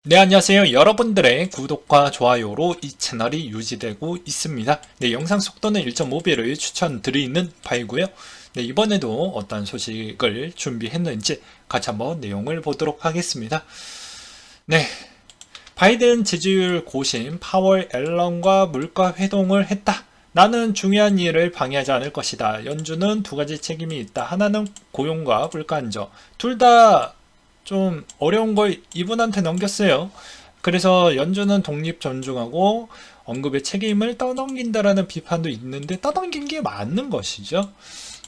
네, 안녕하세요. 여러분들의 구독과 좋아요로 이 채널이 유지되고 있습니다. 네, 영상 속도는 1.5배를 추천드리는 바이고요. 네, 이번에도 어떤 소식을 준비했는지 같이 한번 내용을 보도록 하겠습니다. 네, 바이든 지지율 고심, 파월 앨런과 물가 회동을 했다. 나는 중요한 일을 방해하지 않을 것이다. 연준은 두 가지 책임이 있다. 하나는 고용과 물가 안정. 둘 다 좀 어려운 걸 이분한테 넘겼어요. 그래서 연준은 독립 존중하고 언급의 책임을 떠넘긴다라는 비판도 있는데 떠넘긴 게 맞는 것이죠.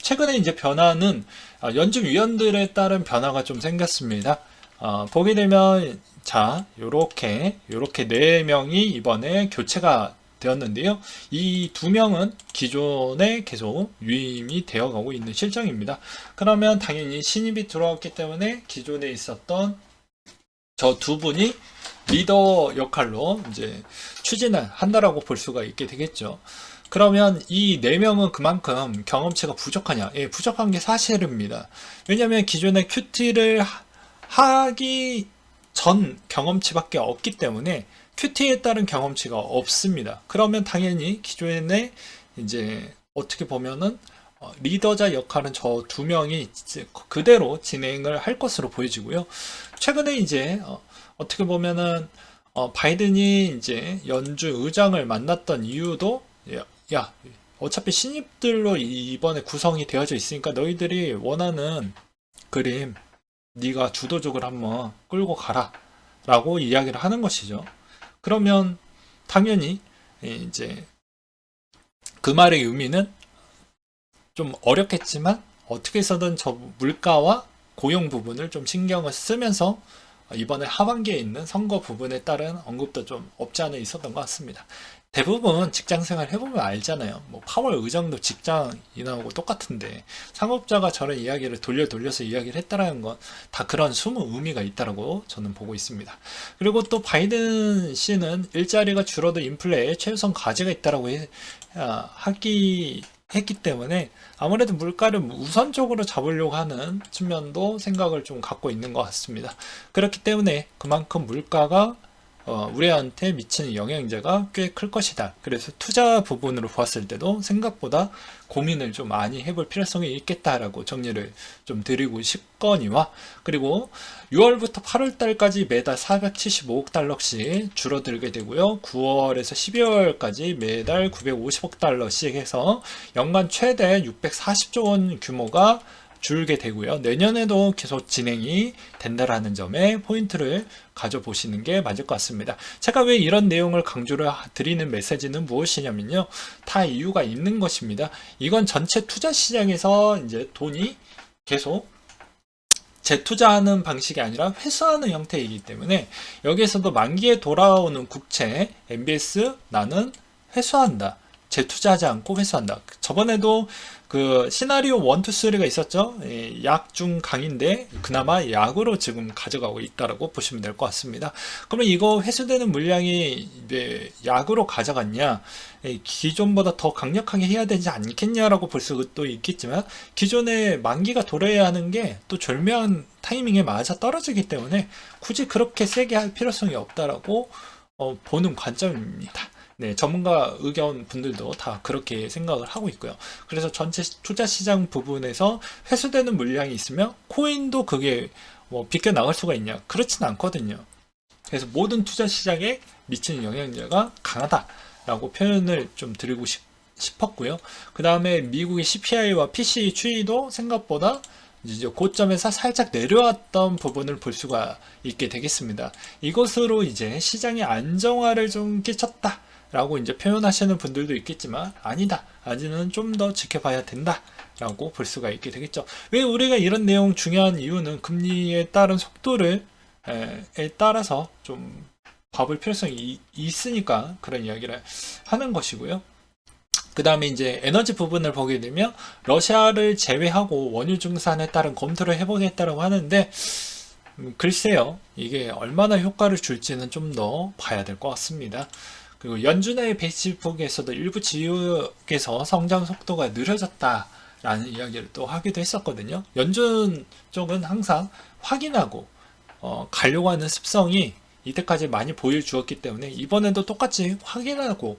최근에 이제 변화는 연준 위원들에 따른 변화가 좀 생겼습니다. 보게 되면 자, 요렇게 네 명이 이번에 교체가 되었는데요. 이 두 명은 기존에 계속 유임이 되어가고 있는 실정입니다. 그러면 당연히 신입이 들어왔기 때문에 기존에 있었던 저 두 분이 리더 역할로 이제 추진을 한다라고 볼 수가 있게 되겠죠. 그러면 이 네 명은 그만큼 경험치가 부족하냐? 예, 부족한 게 사실입니다. 왜냐하면 기존에 큐티를 하기 전 경험치밖에 없기 때문에 큐티에 따른 경험치가 없습니다. 그러면 당연히 기존에 이제 어떻게 보면은 리더자 역할은 저 두 명이 그대로 진행을 할 것으로 보여지고요. 최근에 이제 어떻게 보면은 바이든이 이제 연준 의장을 만났던 이유도 야, 어차피 신입들로 이번에 구성이 되어져 있으니까 너희들이 원하는 그림 네가 주도적으로 한번 끌고 가라 라고 이야기를 하는 것이죠. 그러면 당연히 이제 그 말의 의미는 좀 어렵겠지만 어떻게 해서든 저 물가와 고용 부분을 좀 신경을 쓰면서 이번에 하반기에 있는 선거 부분에 따른 언급도 좀 없지 않아 있었던 것 같습니다. 대부분 직장 생활 해보면 알잖아요. 뭐 파월 의정도 직장인하고 똑같은데 상업자가 저런 이야기를 돌려서 이야기를 했다라는 건 다 그런 숨은 의미가 있다라고 저는 보고 있습니다. 그리고 또 바이든 씨는 일자리가 줄어도 인플레에 최우선 과제가 있다라고 했기 때문에 아무래도 물가를 우선적으로 잡으려고 하는 측면도 생각을 좀 갖고 있는 것 같습니다. 그렇기 때문에 그만큼 물가가 우리한테 미치는 영향제가 꽤 클 것이다. 그래서 투자 부분으로 보았을 때도 생각보다 고민을 좀 많이 해볼 필요성이 있겠다라고 정리를 좀 드리고 싶거니와, 그리고 6월부터 8월달까지 매달 475억 달러씩 줄어들게 되고요. 9월에서 12월까지 매달 950억 달러씩 해서 연간 최대 640조 원 규모가 줄게 되고요. 내년에도 계속 진행이 된다라는 점에 포인트를 가져보시는 게 맞을 것 같습니다. 제가 왜 이런 내용을 강조를 드리는 메시지는 무엇이냐면요. 다 이유가 있는 것입니다. 이건 전체 투자 시장에서 이제 돈이 계속 재투자하는 방식이 아니라 회수하는 형태이기 때문에 여기에서도 만기에 돌아오는 국채 MBS 나는 회수한다. 재투자하지 않고 회수한다. 저번에도 그 시나리오 1, 2, 3가 있었죠. 약, 중, 강인데 그나마 약으로 지금 가져가고 있다라고 보시면 될 것 같습니다. 그러면 이거 회수되는 물량이 약으로 가져갔냐? 기존보다 더 강력하게 해야 되지 않겠냐라고 볼 수도 있겠지만 기존에 만기가 돌아야 하는 게 또 절묘한 타이밍에 맞아 떨어지기 때문에 굳이 그렇게 세게 할 필요성이 없다라고 보는 관점입니다. 네, 전문가 의견 분들도 다 그렇게 생각을 하고 있고요. 그래서 전체 투자 시장 부분에서 회수되는 물량이 있으면 코인도 그게 뭐 비껴 나갈 수가 있냐? 그렇진 않거든요. 그래서 모든 투자 시장에 미치는 영향력가 강하다라고 표현을 좀 드리고 싶었고요. 그 다음에 미국의 CPI와 PCE 추이도 생각보다 이제 고점에서 살짝 내려왔던 부분을 볼 수가 있게 되겠습니다. 이것으로 이제 시장의 안정화를 좀 끼쳤다 라고 이제 표현하시는 분들도 있겠지만 아니다. 아직은 좀 더 지켜봐야 된다 라고 볼 수가 있게 되겠죠. 왜 우리가 이런 내용 중요한 이유는 금리에 따른 속도를 에 따라서 좀 봐볼 필요성이 있으니까 그런 이야기를 하는 것이고요. 그 다음에 이제 에너지 부분을 보게 되면 러시아를 제외하고 원유 증산에 따른 검토를 해보겠다라고 하는데 글쎄요. 이게 얼마나 효과를 줄지는 좀 더 봐야 될 것 같습니다. 그리고 연준의 베이스북에서도 일부 지역에서 성장 속도가 느려졌다라는 이야기를 또 하기도 했었거든요. 연준 쪽은 항상 확인하고 가려고 하는 습성이 이때까지 많이 보여주었기 때문에 이번에도 똑같이 확인하고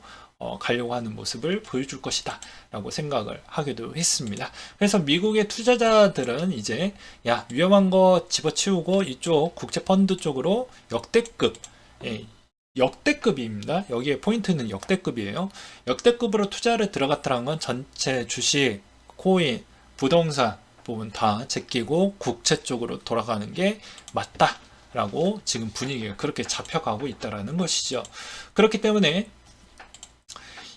가려고 하는 모습을 보여줄 것이다 라고 생각을 하기도 했습니다. 그래서 미국의 투자자들은 이제 야, 위험한 거 집어치우고 이쪽 국제펀드 쪽으로 역대급, 역대급입니다. 여기에 포인트는 역대급이에요. 역대급으로 투자를 들어갔다는 건 전체 주식, 코인, 부동산 부분 다 제끼고 국채 쪽으로 돌아가는 게 맞다 라고 지금 분위기가 그렇게 잡혀가고 있다라는 것이죠. 그렇기 때문에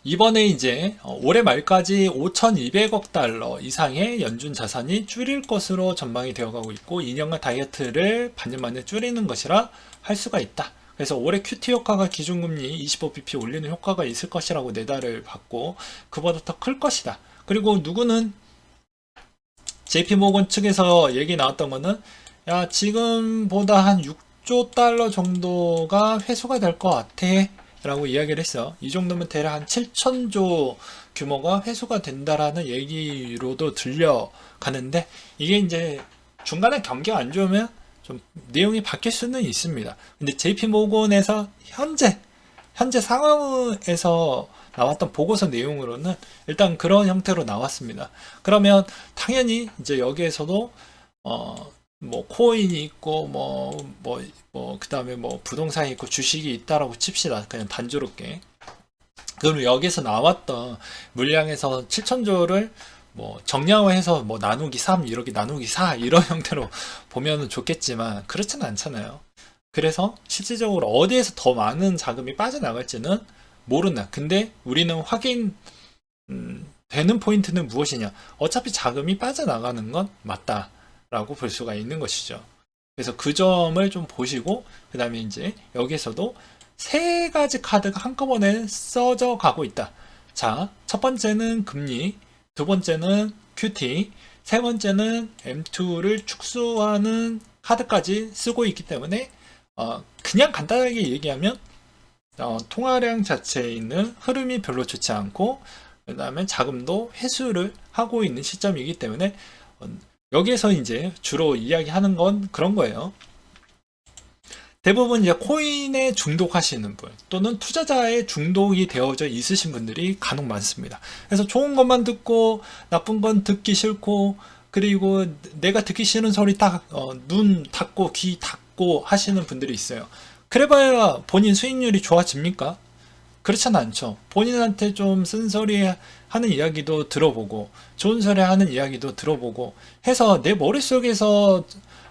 이번에 이제 올해 말까지 5,200억 달러 이상의 연준 자산이 줄일 것으로 전망이 되어가고 있고 2년간 다이어트를 반년 만에 줄이는 것이라 할 수가 있다. 그래서 올해 QT 효과가 기준금리 25bp 올리는 효과가 있을 것이라고 내다를 받고 그보다 더 클 것이다. 그리고 누구는 JP모건 측에서 얘기 나왔던 거는 야, 지금보다 한 6조 달러 정도가 회수가 될 것 같아 라고 이야기를 했어요. 이 정도면 대략 한 7천조 규모가 회수가 된다라는 얘기로도 들려가는데 이게 이제 중간에 경기가 안 좋으면 좀 내용이 바뀔 수는 있습니다. 근데 JP모건에서 현재 상황에서 나왔던 보고서 내용으로는 일단 그런 형태로 나왔습니다. 그러면 당연히 이제 여기에서도 뭐 코인이 있고 그 다음에 뭐 부동산이 있고 주식이 있다라고 칩시다. 그냥 단조롭게. 그럼 여기서 나왔던 물량에서 7천조를 뭐 정량화해서 뭐 나누기 3 이렇게 나누기 4 이런 형태로 보면은 좋겠지만 그렇지는 않잖아요. 그래서 실질적으로 어디에서 더 많은 자금이 빠져나갈지는 모른다. 근데 우리는 확인 되는 포인트는 무엇이냐? 어차피 자금이 빠져나가는 건 맞다라고 볼 수가 있는 것이죠. 그래서 그 점을 좀 보시고 그 다음에 이제 여기서도 세 가지 카드가 한꺼번에 써져 가고 있다. 자, 첫 번째는 금리, 두 번째는 QT, 세 번째는 M2를 축소하는 카드까지 쓰고 있기 때문에 그냥 간단하게 얘기하면 통화량 자체에 있는 흐름이 별로 좋지 않고 그 다음에 자금도 회수를 하고 있는 시점이기 때문에 여기에서 이제 주로 이야기하는 건 그런 거예요. 대부분 이제 코인에 중독하시는 분 또는 투자자에 중독이 되어져 있으신 분들이 간혹 많습니다. 그래서 좋은 것만 듣고 나쁜 건 듣기 싫고 그리고 내가 듣기 싫은 소리 딱 눈 닫고 귀 닫고 하시는 분들이 있어요. 그래봐야 본인 수익률이 좋아집니까? 그렇지는 않죠. 본인한테 좀 쓴소리 하는 이야기도 들어보고 좋은 소리 하는 이야기도 들어보고 해서 내 머릿속에서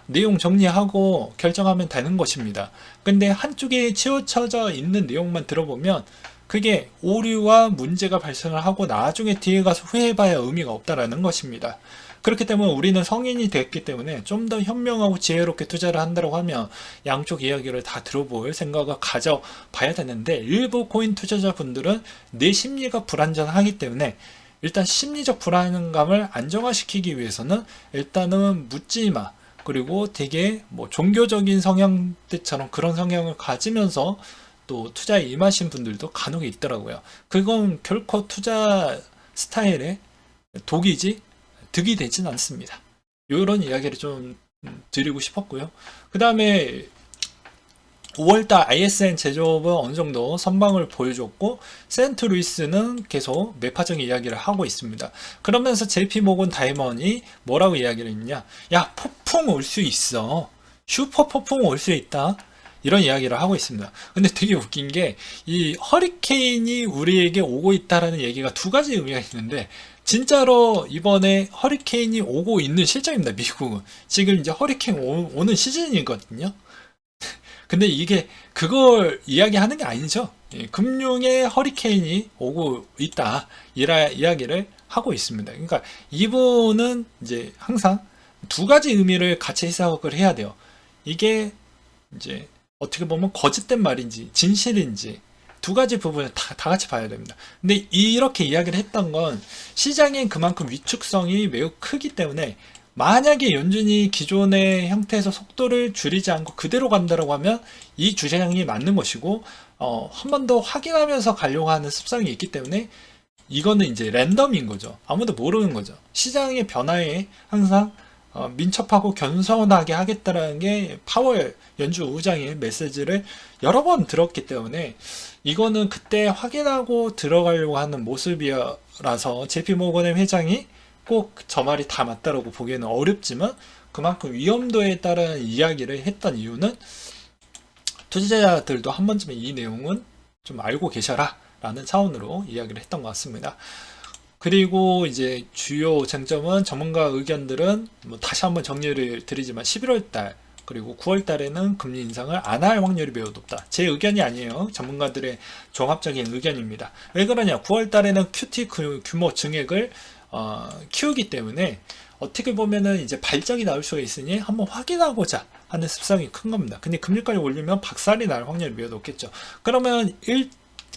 내용 정리하고 결정하면 되는 것입니다. 근데 한쪽에 치우쳐져 있는 내용만 들어보면 그게 오류와 문제가 발생을 하고 나중에 뒤에 가서 후회해봐야 의미가 없다라는 것입니다. 그렇기 때문에 우리는 성인이 됐기 때문에 좀 더 현명하고 지혜롭게 투자를 한다고 하면 양쪽 이야기를 다 들어볼 생각을 가져봐야 되는데 일부 코인 투자자분들은 내 심리가 불안전하기 때문에 일단 심리적 불안감을 안정화시키기 위해서는 일단은 묻지마 그리고 되게 뭐 종교적인 성향들처럼 그런 성향을 가지면서 또 투자에 임하신 분들도 간혹 있더라고요. 그건 결코 투자 스타일의 독이지 득이 되진 않습니다. 이런 이야기를 좀 드리고 싶었고요. 그 다음에 5월달 ISN 제조업은 어느 정도 선방을 보여줬고 센트루이스는 계속 매파적인 이야기를 하고 있습니다. 그러면서 JP모건 다이먼이 뭐라고 이야기를 했냐? 야, 폭풍 올 수 있어. 슈퍼 폭풍 올 수 있다. 이런 이야기를 하고 있습니다. 근데 되게 웃긴 게 이 허리케인이 우리에게 오고 있다라는 얘기가 두 가지 의미가 있는데 진짜로 이번에 허리케인이 오고 있는 실정입니다. 미국은 지금 이제 허리케인 오는 시즌이거든요. 근데 이게 그걸 이야기하는 게 아니죠. 금융의 허리케인이 오고 있다 이야기를 하고 있습니다. 그러니까 이분은 이제 항상 두 가지 의미를 같이 해석을 해야 돼요. 이게 이제 어떻게 보면 거짓된 말인지 진실인지 두 가지 부분을 다 같이 봐야 됩니다. 근데 이렇게 이야기를 했던 건 시장엔 그만큼 위축성이 매우 크기 때문에 만약에 연준이 기존의 형태에서 속도를 줄이지 않고 그대로 간다고 하면 이 주장이 맞는 것이고 한 번 더 확인하면서 가려고 하는 습성이 있기 때문에 이거는 이제 랜덤인 거죠. 아무도 모르는 거죠. 시장의 변화에 항상 민첩하고 겸손하게 하겠다라는 게 파월 연주 의장의 메시지를 여러 번 들었기 때문에 이거는 그때 확인하고 들어가려고 하는 모습이라서 JP 모건의 회장이 꼭 저 말이 다 맞다라고 보기에는 어렵지만 그만큼 위험도에 따른 이야기를 했던 이유는 투자자들도 한 번쯤은 이 내용은 좀 알고 계셔라 라는 차원으로 이야기를 했던 것 같습니다. 그리고 이제 주요 쟁점은 전문가 의견들은 뭐 다시 한번 정리를 드리지만 11월 달 그리고 9월 달에는 금리 인상을 안 할 확률이 매우 높다. 제 의견이 아니에요. 전문가들의 종합적인 의견입니다. 왜 그러냐? 9월 달에는 QT 규모 증액을 키우기 때문에 어떻게 보면은 이제 발작이 나올 수가 있으니 한번 확인하고자 하는 습성이 큰 겁니다. 근데 금리까지 올리면 박살이 날 확률이 매우 높겠죠. 그러면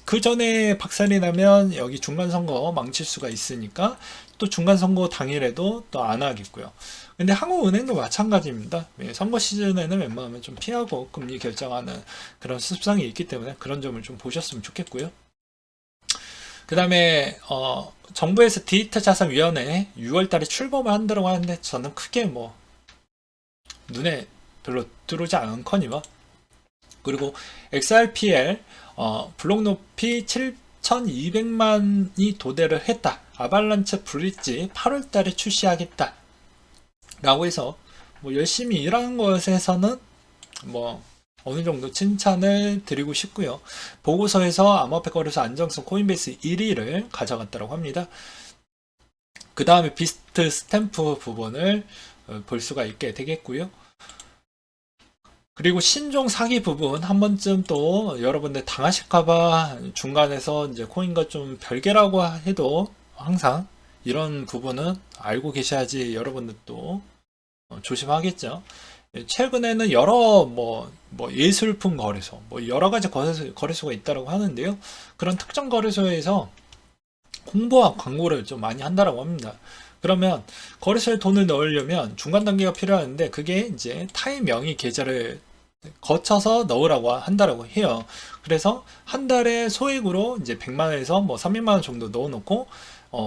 그 전에 박살이 나면 여기 중간선거 망칠 수가 있으니까 또 중간선거 당일에도 또 안 하겠고요. 근데 한국은행도 마찬가지입니다. 선거 시즌에는 웬만하면 좀 피하고 금리 결정하는 그런 습성이 있기 때문에 그런 점을 좀 보셨으면 좋겠고요. 그 다음에 정부에서 디지털 자산위원회 6월 달에 출범을 한다고 하는데 저는 크게 뭐 눈에 별로 들어오지 않거니와 그리고 XRPL 블록 높이 7,200만이 도달을 했다. 아발란체 브릿지 8월 달에 출시하겠다. 라고 해서 뭐 열심히 일하는 것에서는 뭐 어느 정도 칭찬을 드리고 싶고요. 보고서에서 암호화폐 거래소 안정성 코인베이스 1위를 가져갔다고 합니다. 그 다음에 비스트 스탬프 부분을 볼 수가 있게 되겠고요. 그리고 신종 사기 부분 한 번쯤 또 여러분들 당하실까봐 중간에서 이제 코인과 좀 별개라고 해도 항상 이런 부분은 알고 계셔야지 여러분들 또 조심하겠죠. 최근에는 여러 뭐 예술품 거래소, 뭐 여러 가지 거래소가 있다고 하는데요. 그런 특정 거래소에서 홍보와 광고를 좀 많이 한다라고 합니다. 그러면 거래소에 돈을 넣으려면 중간 단계가 필요한데 그게 이제 타의 명의 계좌를 거쳐서 넣으라고 한다라고 해요. 그래서 한 달에 소액으로 이제 100만원에서 뭐 300만원 정도 넣어놓고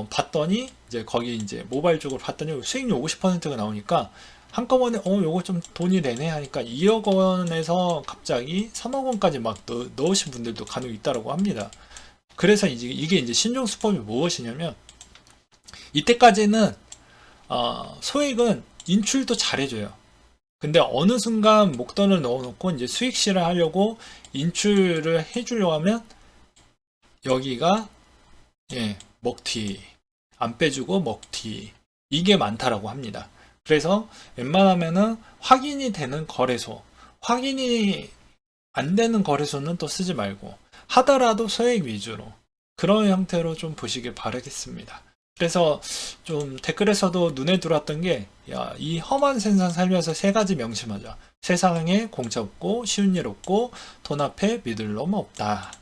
봤더니 이제 거기 이제 모바일 쪽으로 봤더니 수익률 50%가 나오니까 한꺼번에 요거 좀 돈이 되네 하니까 2억 원에서 갑자기 3억 원까지 막 넣으신 분들도 간혹 있다라고 합니다. 그래서 이게 이제 신종 수법이 무엇이냐면 이때까지는 소액은 인출도 잘해줘요. 근데 어느 순간 목돈을 넣어놓고 이제 수익 실을 하려고 인출을 해주려고 하면 여기가 먹튀 안 빼주고 먹튀 이게 많다라고 합니다. 그래서 웬만하면은 확인이 되는 거래소, 확인이 안 되는 거래소는 또 쓰지 말고 하더라도 소액 위주로 그런 형태로 좀 보시길 바라겠습니다. 그래서 좀 댓글에서도 눈에 들어왔던 게 이 험한 세상 살면서 세 가지 명심하자. 세상에 공짜 없고 쉬운 일 없고 돈 앞에 믿을 놈 없다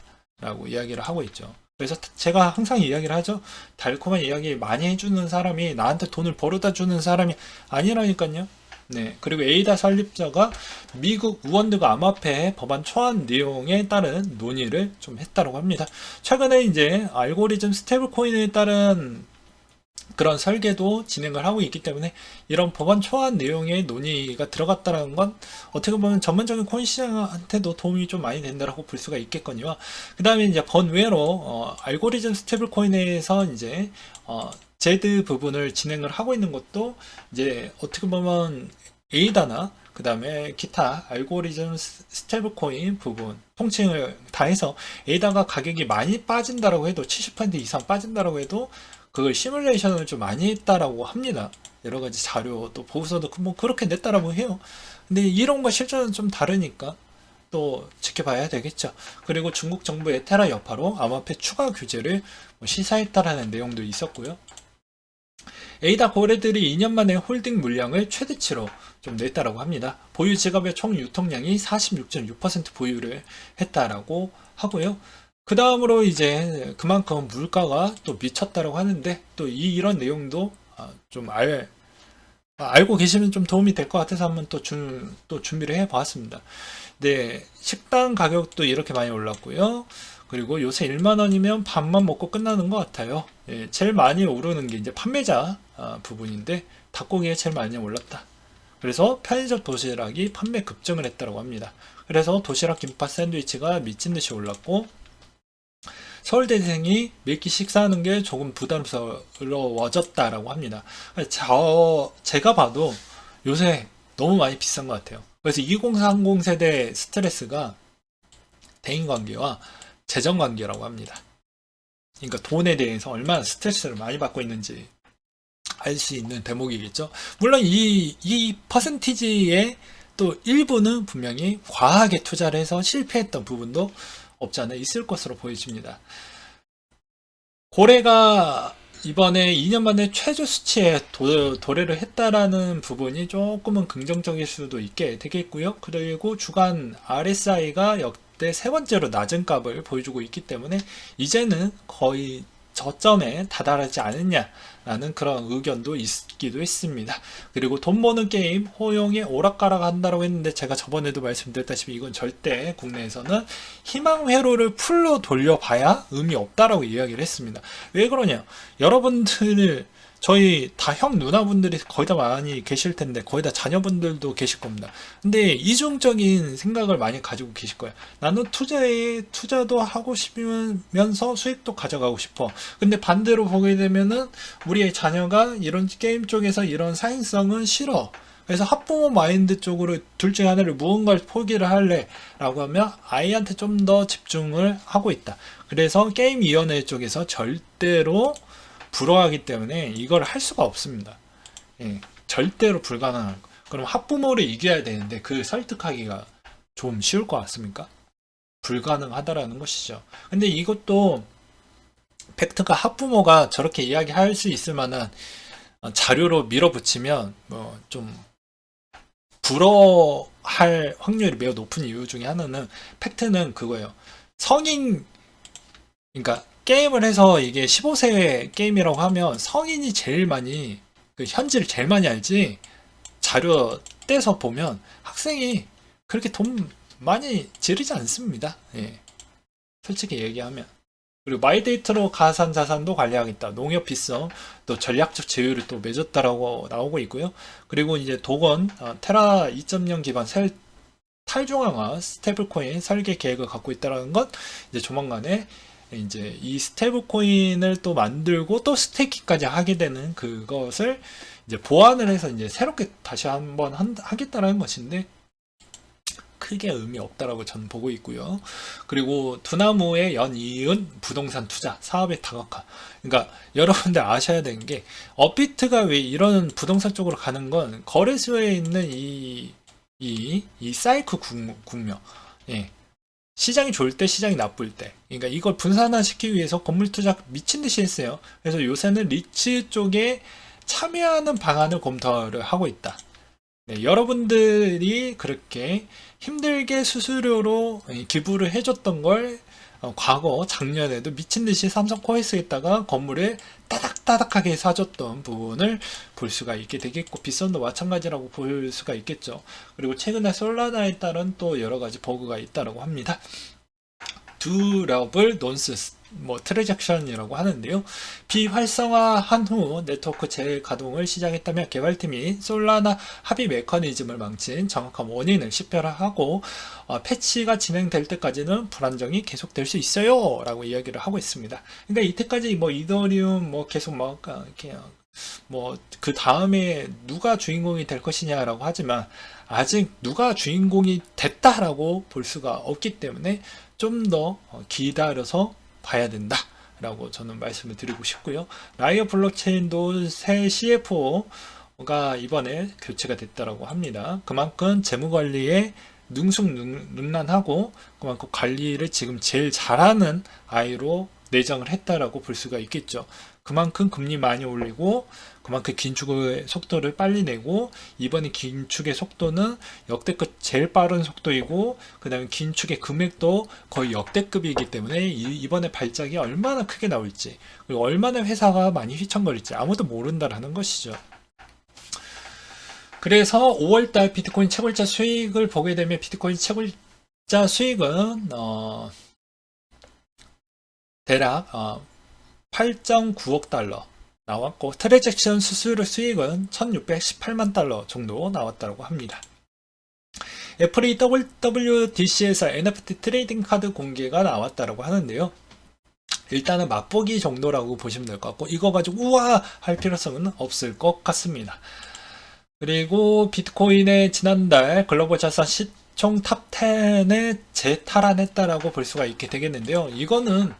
라고 이야기를 하고 있죠. 그래서 제가 항상 이야기를 하죠. 달콤한 이야기 많이 해주는 사람이 나한테 돈을 벌어다 주는 사람이 아니라니까요. 네. 그리고 에이다 설립자가 미국 우원드가 암호화폐 법안 초안 내용에 따른 논의를 좀 했다고 합니다. 최근에 이제 알고리즘 스테이블 코인에 따른 그런 설계도 진행을 하고 있기 때문에 이런 법안 초안 내용의 논의가 들어갔다는 건 어떻게 보면 전반적인 코인 시장한테도 도움이 좀 많이 된다고 볼 수가 있겠거니와 그 다음에 이제 번외로 알고리즘 스테이블 코인에서 이제 제드 부분을 진행을 하고 있는 것도 이제 어떻게 보면 에이다나 그 다음에 기타 알고리즘 스테이블 코인 부분 통칭을 다 해서 에이다가 가격이 많이 빠진다라고 해도 70% 이상 빠진다라고 해도 그걸 시뮬레이션을 좀 많이 했다라고 합니다. 여러 가지 자료 또 보고서도 뭐 그렇게 냈다라고 해요. 근데 이론과 실전은 좀 다르니까 또 지켜봐야 되겠죠. 그리고 중국 정부의 테라 여파로 암호화폐 추가 규제를 시사했다라는 내용도 있었고요. 에이다 거래들이 2년 만에 홀딩 물량을 최대치로 좀 냈다라고 합니다. 보유 지갑의 총 유통량이 46.6% 보유를 했다라고 하고요. 그 다음으로 이제 그만큼 물가가 또 미쳤다라고 하는데 또 이런 내용도 좀 알고 계시면 좀 도움이 될 것 같아서 한번 또 준비를 해 보았습니다. 네, 식당 가격도 이렇게 많이 올랐고요. 그리고 요새 1만원이면 밥만 먹고 끝나는 것 같아요. 예, 제일 많이 오르는 게 이제 판매자 부분인데 닭고기가 제일 많이 올랐다. 그래서 편의점 도시락이 판매 급증을 했다고 합니다. 그래서 도시락 김밥 샌드위치가 미친듯이 올랐고, 서울대생이 매끼 식사하는 게 조금 부담스러워졌다라고 합니다. 제가 봐도 요새 너무 많이 비싼 것 같아요. 그래서 2030 세대 스트레스가 대인관계와 재정관계라고 합니다. 그러니까 돈에 대해서 얼마나 스트레스를 많이 받고 있는지 알 수 있는 대목이겠죠. 물론 이 퍼센티지의 또 일부는 분명히 과하게 투자를 해서 실패했던 부분도 없지 않아 있을 것으로 보여집니다. 고래가 이번에 2년 만에 최저 수치에 도래를 했다라는 부분이 조금은 긍정적일 수도 있게 되겠고요. 그리고 주간 RSI가 역대 세 번째로 낮은 값을 보여주고 있기 때문에 이제는 거의 저점에 다다르지 않느냐라는 그런 의견도 있기도 했습니다. 그리고 돈 버는 게임 호용에 오락가락 한다고 했는데, 제가 저번에도 말씀드렸다시피 이건 절대 국내에서는 희망 회로를 풀로 돌려봐야 의미 없다라고 이야기를 했습니다. 왜 그러냐? 여러분들 저희 다 형 누나분들이 거의 다 많이 계실 텐데, 거의 다 자녀분들도 계실 겁니다. 근데 이중적인 생각을 많이 가지고 계실 거예요. 나는 투자도 하고 싶으면서 수익도 가져가고 싶어. 근데 반대로 보게 되면은 우리의 자녀가 이런 게임 쪽에서 이런 사행성은 싫어. 그래서 학부모 마인드 쪽으로 둘 중에 하나를 무언가를 포기를 할래 라고 하면 아이한테 좀 더 집중을 하고 있다. 그래서 게임위원회 쪽에서 절대로 불허하기 때문에 이걸 할 수가 없습니다. 예, 절대로 불가능한 거. 그럼 학부모를 이겨야 되는데 그 설득하기가 좀 쉬울 것 같습니까? 불가능하다라는 것이죠. 근데 이것도 팩트가 학부모가 저렇게 이야기할 수 있을 만한 자료로 밀어붙이면 뭐 좀 불허할 확률이 매우 높은 이유 중에 하나는, 팩트는 그거예요. 성인, 그러니까 게임을 해서 이게 15세 게임이라고 하면 성인이 제일 많이 그 현지를 제일 많이 알지, 자료 떼서 보면 학생이 그렇게 돈 많이 지르지 않습니다. 예. 솔직히 얘기하면. 그리고 마이데이터로 가산 자산도 관리하겠다. 농협 비썸 또 전략적 제휴를 또 맺었다라고 나오고 있고요. 그리고 이제 도건 테라 2.0 기반 탈중앙화 스테이블 코인 설계 계획을 갖고 있다라는 것, 이제 조만간에 이제 이 스테이블 코인을 또 만들고 또 스테이킹까지 하게 되는 그것을 이제 보완을 해서 이제 새롭게 다시 한번 하겠다라는 것인데, 크게 의미 없다라고 저는 보고 있고요. 그리고 두나무의 연이은 부동산 투자 사업의 다각화. 그러니까 여러분들 아셔야 되는 게, 업비트가 왜 이런 부동산 쪽으로 가는 건 거래소에 있는 이 사이클 국면. 예. 시장이 좋을 때, 시장이 나쁠 때. 그러니까 이걸 분산화시키기 위해서 건물 투자 미친 듯이 했어요. 그래서 요새는 리츠 쪽에 참여하는 방안을 검토를 하고 있다. 네, 여러분들이 그렇게 힘들게 수수료로 기부를 해줬던 걸 과거 작년에도 미친듯이 삼성 코에스에다가 건물을 따닥따닥하게 사줬던 부분을 볼 수가 있게 되겠고, 빗선도 마찬가지라고 볼 수가 있겠죠. 그리고 최근에 솔라나에 따른 또 여러가지 버그가 있다고 합니다. 듀러블 논스 트랜잭션이라고 하는데요. 비활성화한 후 네트워크 재가동을 시작했다며 개발팀이 솔라나 합의 메커니즘을 망친 정확한 원인을 식별하고 패치가 진행될 때까지는 불안정이 계속될 수 있어요 라고 이야기를 하고 있습니다. 그러니까 이때까지 이더리움 계속 이렇게 그 다음에 누가 주인공이 될 것이냐라고 하지만, 아직 누가 주인공이 됐다라고 볼 수가 없기 때문에 좀 더 기다려서 봐야 된다 라고 저는 말씀을 드리고 싶고요. 라이어 블록체인도 새 CFO가 이번에 교체가 됐다라고 합니다. 그만큼 재무관리에 능숙능란하고 그만큼 관리를 지금 제일 잘하는 아이로 내정을 했다라고 볼 수가 있겠죠. 그만큼 금리 많이 올리고 그만큼 긴축의 속도를 빨리 내고, 이번에 긴축의 속도는 역대급 제일 빠른 속도이고, 그 다음에 긴축의 금액도 거의 역대급이기 때문에 이번에 발작이 얼마나 크게 나올지, 그리고 얼마나 회사가 많이 휘청거릴지 아무도 모른다라는 것이죠. 그래서 5월달 비트코인 채굴자 수익을 보게 되면, 비트코인 채굴자 수익은 대략 8.9억 달러, 나왔고 트랜잭션 수익은 1618만 달러 정도 나왔다고 합니다. 애플이 WWDC에서 NFT 트레이딩 카드 공개가 나왔다고 하는데요. 일단은 맛보기 정도라고 보시면 될 것 같고 이거 가지고 우와 할 필요성은 없을 것 같습니다. 그리고 비트코인의 지난달 글로벌 자산 시총 탑 10에 재탈환했다라고 볼 수가 있게 되겠는데요. 이거는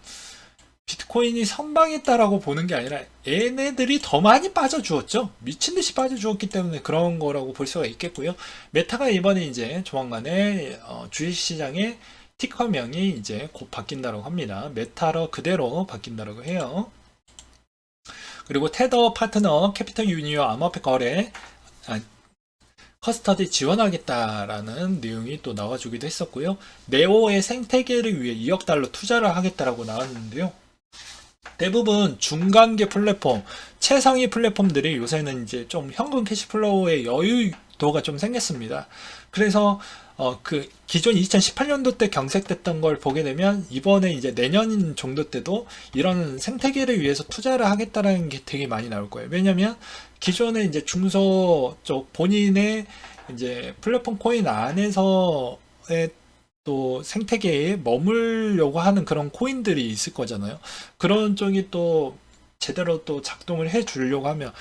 비트코인이 선방했다라고 보는 게 아니라 얘네들이 더 많이 빠져주었죠. 미친듯이 빠져주었기 때문에 그런 거라고 볼 수가 있겠고요. 메타가 이번에 이제 조만간에 주식시장의 티커명이 이제 곧 바뀐다고 합니다. 메타로 그대로 바뀐다고 해요. 그리고 테더 파트너 캐피털 유니어 암호화폐 거래 커스터디 지원하겠다라는 내용이 또 나와주기도 했었고요. 네오의 생태계를 위해 2억 달러 투자를 하겠다라고 나왔는데요. 대부분 중간계 플랫폼, 최상위 플랫폼들이 요새는 이제 좀 현금 캐시플로우의 여유도가 좀 생겼습니다. 그래서 그 기존 2018년도 때 경색됐던 걸 보게 되면 이번에 이제 내년 정도 때도 이런 생태계를 위해서 투자를 하겠다라는 게 되게 많이 나올 거예요. 왜냐면 기존에 이제 중소 쪽 본인의 이제 플랫폼 코인 안에서의 또 생태계에 머물려고 하는 그런 코인들이 있을 거잖아요. 그런 쪽이 또 제대로 또 작동을 해 주려고 하면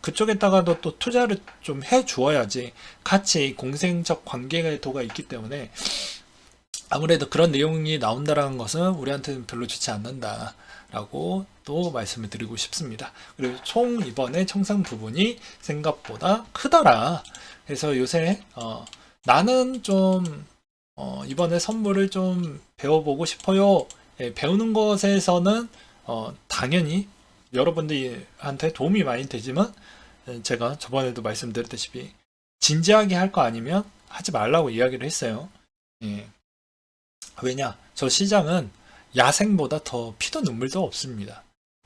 그쪽에다가도 또 투자를 좀 해 주어야지 같이 공생적 관계도가 있기 때문에 아무래도 그런 내용이 나온다라는 것은 우리한테는 별로 좋지 않는다 라고 또 말씀을 드리고 싶습니다. 그리고 총 이번에 청산 부분이 생각보다 크더라. 그래서 요새 나는 좀 이번에 선물을 좀 배워보고 싶어요. 예, 배우는 것에서는 당연히 여러분들한테 도움이 많이 되지만 제가 저번에도 말씀드렸다시피 진지하게 할 거 아니면 하지 말라고 이야기를 했어요. 예. 왜냐? 저 시장은 야생보다 더 피도 눈물도 없습니다.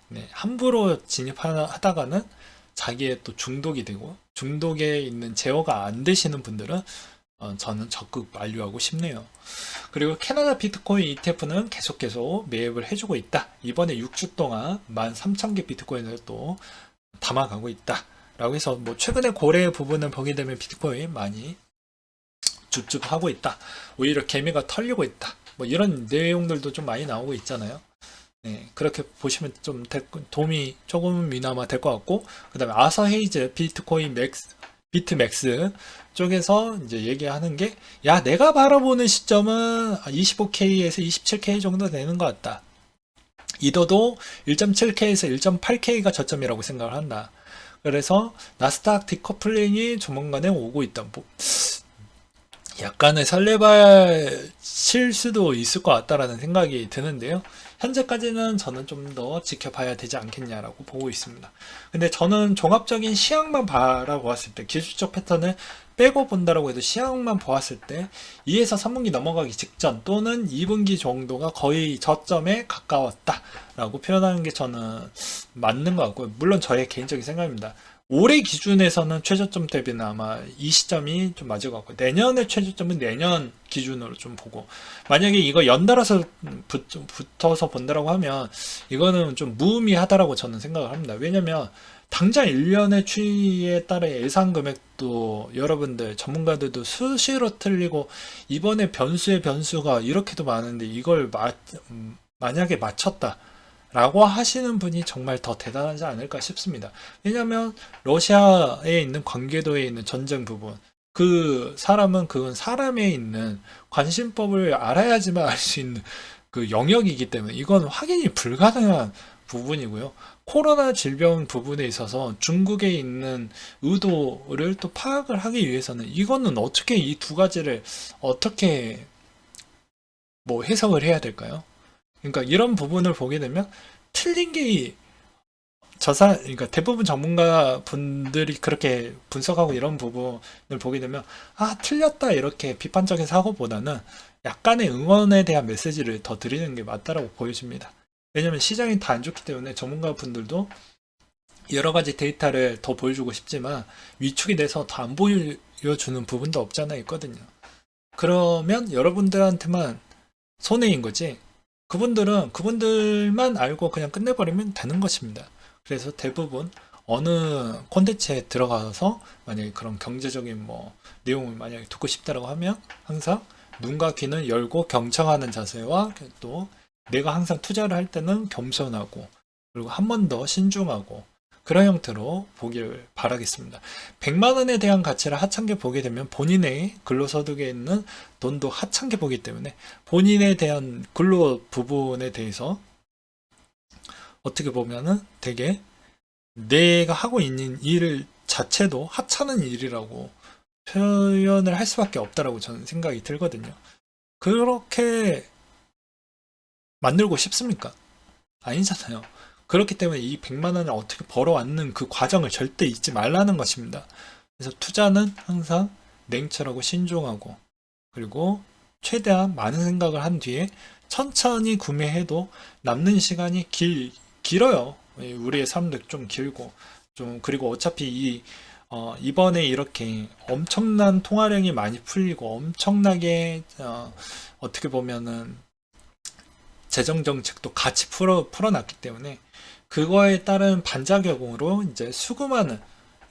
네, 함부로 진입하다가는 자기의 또 중독이 되고 중독에 있는 제어가 안 되시는 분들은 저는 적극 만류하고 싶네요. 그리고 캐나다 비트코인 ETF는 계속 매입을 해주고 있다. 이번에 6주 동안 13,000개 비트코인을 또 담아가고 있다. 라고 해서 뭐 최근에 고래 부분을 보게 되면 비트코인 많이 줍줍하고 있다. 오히려 개미가 털리고 있다. 뭐 이런 내용들도 좀 많이 나오고 있잖아요. 네, 그렇게 보시면 좀 도움이 조금이나마 될 것 같고, 그 다음에 아서 헤이즈 비트코인 비트맥스 쪽에서 이제 얘기하는 게, 야, 내가 바라보는 시점은 25K에서 27K 정도 되는 것 같다. 이더도 1.7K에서 1.8K가 저점이라고 생각을 한다. 그래서 나스닥 디커플링이 조만간에 오고 있다. 뭐 약간의 설레발 칠 수도 있을 것 같다라는 생각이 드는데요. 현재까지는 저는 좀 더 지켜봐야 되지 않겠냐라고 보고 있습니다. 근데 저는 종합적인 시황만 바라보았을 때 기술적 패턴을 빼고 본다라고 해도 시황만 보았을 때 2에서 3분기 넘어가기 직전 또는 2분기 정도가 거의 저점에 가까웠다라고 표현하는 게 저는 맞는 것 같고요. 물론 저의 개인적인 생각입니다. 올해 기준에서는 최저점 대비는 아마 이 시점이 좀 맞을 것 같고 내년의 최저점은 내년 기준으로 좀 보고 만약에 이거 연달아서 붙어서 본다라고 하면 이거는 좀 무의미하다라고 저는 생각을 합니다. 왜냐면 당장 1년의 추이에 따라 예상 금액도 여러분들 전문가들도 수시로 틀리고 이번에 변수의 변수가 이렇게도 많은데 이걸 만약에 맞췄다 라고 하시는 분이 정말 더 대단하지 않을까 싶습니다. 왜냐하면 러시아에 있는 관계도에 있는 전쟁 부분 그 사람은 그건 사람에 있는 관심법을 알아야지만 알 수 있는 그 영역이기 때문에 이건 확인이 불가능한 부분이고요. 코로나 질병 부분에 있어서 중국에 있는 의도를 또 파악을 하기 위해서는 이거는 어떻게 이 두 가지를 어떻게 뭐 해석을 해야 될까요? 그러니까 이런 부분을 보게 되면 틀린 게 그러니까 대부분 전문가 분들이 그렇게 분석하고 이런 부분을 보게 되면 틀렸다 이렇게 비판적인 사고보다는 약간의 응원에 대한 메시지를 더 드리는 게 맞다라고 보여집니다. 왜냐면 시장이 다 안 좋기 때문에 전문가 분들도 여러 가지 데이터를 더 보여주고 싶지만 위축이 돼서 더 안 보여주는 부분도 없잖아 있거든요. 그러면 여러분들한테만 손해인 거지. 그분들만 알고 그냥 끝내버리면 되는 것입니다. 그래서 대부분 어느 콘텐츠에 들어가서 만약에 그런 경제적인 뭐 내용을 만약에 듣고 싶다라고 하면 항상 눈과 귀는 열고 경청하는 자세와 또 내가 항상 투자를 할 때는 겸손하고 그리고 한 번 더 신중하고 그런 형태로 보길 바라겠습니다. 100만 원에 대한 가치를 하찮게 보게 되면 본인의 근로소득에 있는 돈도 하찮게 보기 때문에 본인에 대한 근로 부분에 대해서 어떻게 보면은 되게 내가 하고 있는 일 자체도 하찮은 일이라고 표현을 할 수밖에 없다라고 저는 생각이 들거든요. 그렇게 만들고 싶습니까? 아니잖아요. 그렇기 때문에 이 100만 원을 어떻게 벌어왔는 그 과정을 절대 잊지 말라는 것입니다. 그래서 투자는 항상 냉철하고 신중하고 그리고 최대한 많은 생각을 한 뒤에 천천히 구매해도 남는 시간이 길어요. 우리의 삶도 좀 길고 좀 그리고 어차피 이번에 이렇게 엄청난 통화량이 많이 풀리고 엄청나게 어떻게 보면은 재정 정책도 같이 풀어놨기 때문에 그거에 따른 반작용으로 이제 수금하는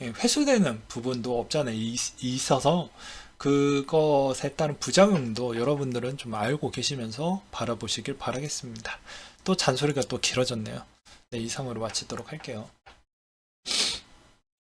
회수되는 부분도 없잖아요. 있어서 그것에 따른 부작용도 여러분들은 좀 알고 계시면서 바라보시길 바라겠습니다. 또 잔소리가 또 길어졌네요. 네, 이상으로 마치도록 할게요.